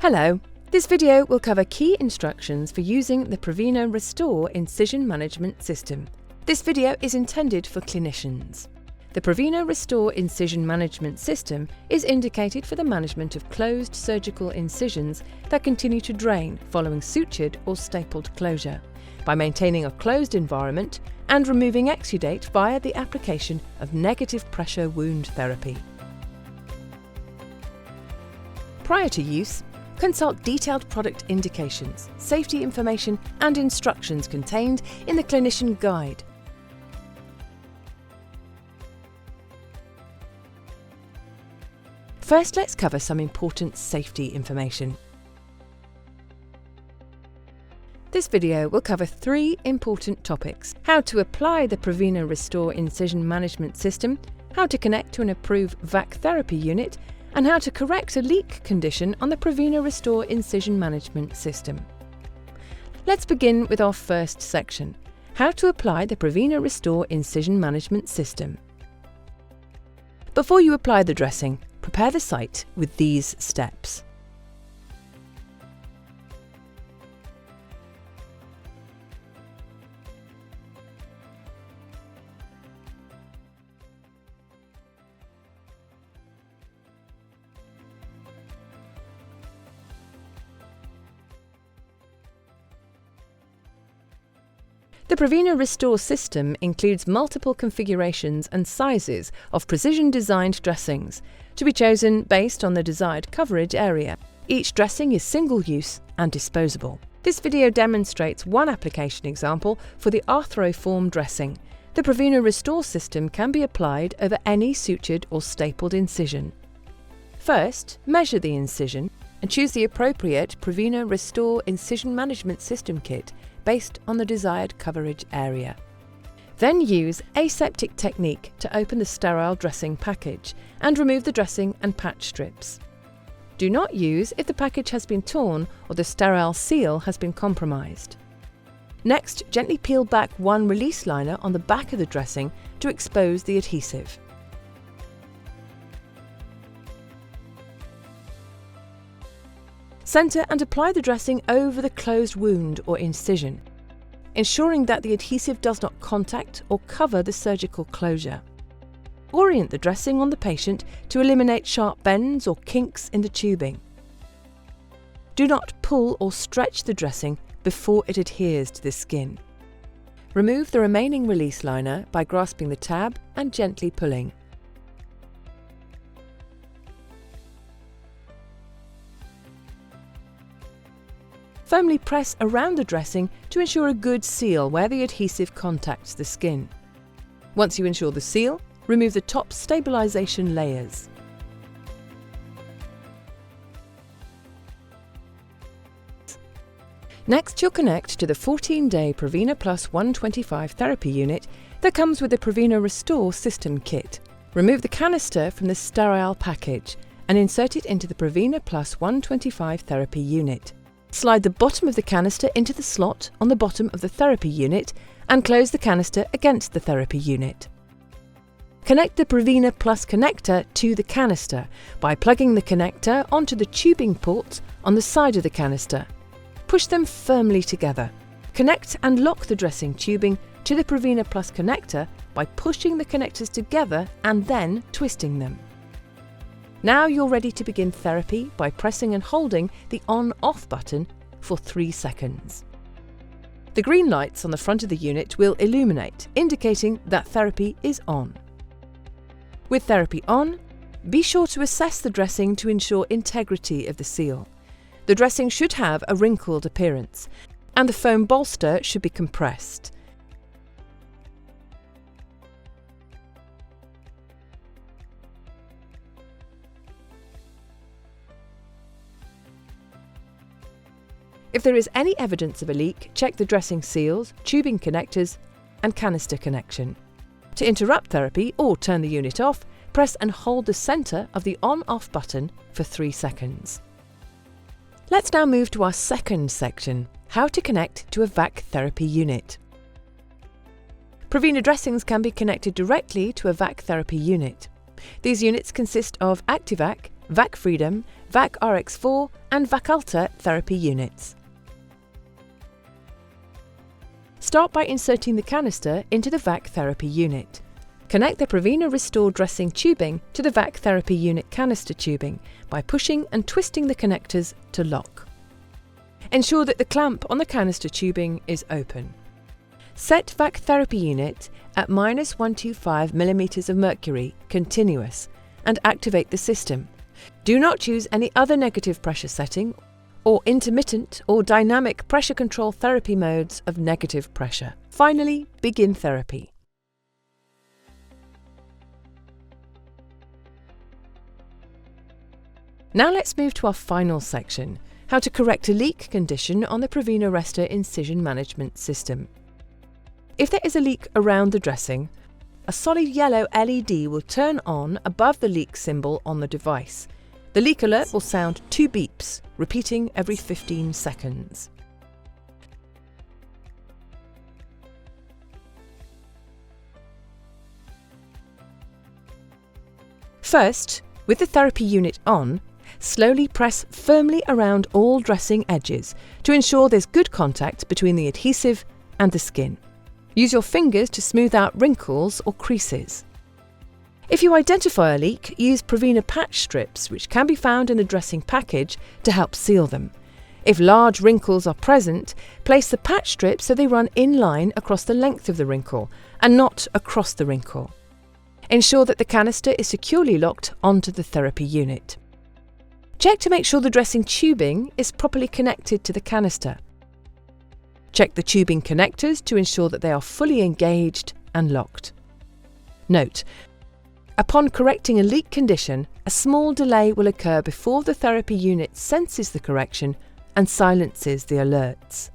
Hello, this video will cover key instructions for using the Prevena Restor Incision Management System. This video is intended for clinicians. The Prevena Restor Incision Management System is indicated for the management of closed surgical incisions that continue to drain following sutured or stapled closure, by maintaining a closed environment and removing exudate via the application of negative pressure wound therapy. Prior to use, consult detailed product indications, safety information and instructions contained in the Clinician Guide. First, let's cover some important safety information. This video will cover 3 important topics: how to apply the Prevena Restor Incision Management System, how to connect to an approved V.A.C therapy unit, and how to correct a leak condition on the Prevena Restor Incision Management System. Let's begin with our first section, how to apply the Prevena Restor Incision Management System. Before you apply the dressing, prepare the site with these steps. The Prevena Restor system includes multiple configurations and sizes of precision-designed dressings, to be chosen based on the desired coverage area. Each dressing is single-use and disposable. This video demonstrates one application example for the ArthroForm dressing. The Prevena Restor system can be applied over any sutured or stapled incision. First, measure the incision and choose the appropriate Prevena Restor Incision Management System kit based on the desired coverage area. Then use aseptic technique to open the sterile dressing package and remove the dressing and patch strips. Do not use if the package has been torn or the sterile seal has been compromised. Next, gently peel back one release liner on the back of the dressing to expose the adhesive. Center and apply the dressing over the closed wound or incision, ensuring that the adhesive does not contact or cover the surgical closure. Orient the dressing on the patient to eliminate sharp bends or kinks in the tubing. Do not pull or stretch the dressing before it adheres to the skin. Remove the remaining release liner by grasping the tab and gently pulling. Firmly press around the dressing to ensure a good seal where the adhesive contacts the skin. Once you ensure the seal, remove the top stabilization layers. Next, you'll connect to the 14-day Prevena Plus 125 therapy unit that comes with the Prevena Restor system kit. Remove the canister from the sterile package and insert it into the Prevena Plus 125 therapy unit. Slide the bottom of the canister into the slot on the bottom of the therapy unit and close the canister against the therapy unit. Connect the Prevena Plus connector to the canister by plugging the connector onto the tubing ports on the side of the canister. Push them firmly together. Connect and lock the dressing tubing to the Prevena Plus connector by pushing the connectors together and then twisting them. Now you're ready to begin therapy by pressing and holding the on-off button for 3 seconds. The green lights on the front of the unit will illuminate, indicating that therapy is on. With therapy on, be sure to assess the dressing to ensure integrity of the seal. The dressing should have a wrinkled appearance, and the foam bolster should be compressed. If there is any evidence of a leak, check the dressing seals, tubing connectors and canister connection. To interrupt therapy or turn the unit off, press and hold the centre of the on-off button for 3 seconds. Let's now move to our second section, how to connect to a V.A.C therapy unit. Prevena dressings can be connected directly to a V.A.C therapy unit. These units consist of ActiVac, V.A.C Freedom, V.A.C RX4 and V.A.C Ultra therapy units. Start by inserting the canister into the V.A.C therapy unit. Connect the Prevena Restor dressing tubing to the V.A.C therapy unit canister tubing by pushing and twisting the connectors to lock. Ensure that the clamp on the canister tubing is open. Set V.A.C therapy unit at -125 mm of mercury continuous and activate the system. Do not choose any other negative pressure setting or intermittent or dynamic pressure control therapy modes of negative pressure. Finally, begin therapy. Now let's move to our final section, how to correct a leak condition on the Prevena Restor incision management system. If there is a leak around the dressing, a solid yellow LED will turn on above the leak symbol on the device. The leak alert will sound 2 beeps, repeating every 15 seconds. First, with the therapy unit on, slowly press firmly around all dressing edges to ensure there's good contact between the adhesive and the skin. Use your fingers to smooth out wrinkles or creases. If you identify a leak, use Prevena patch strips, which can be found in the dressing package, to help seal them. If large wrinkles are present, place the patch strips so they run in line across the length of the wrinkle and not across the wrinkle. Ensure that the canister is securely locked onto the therapy unit. Check to make sure the dressing tubing is properly connected to the canister. Check the tubing connectors to ensure that they are fully engaged and locked. Note: upon correcting a leak condition, a small delay will occur before the therapy unit senses the correction and silences the alerts.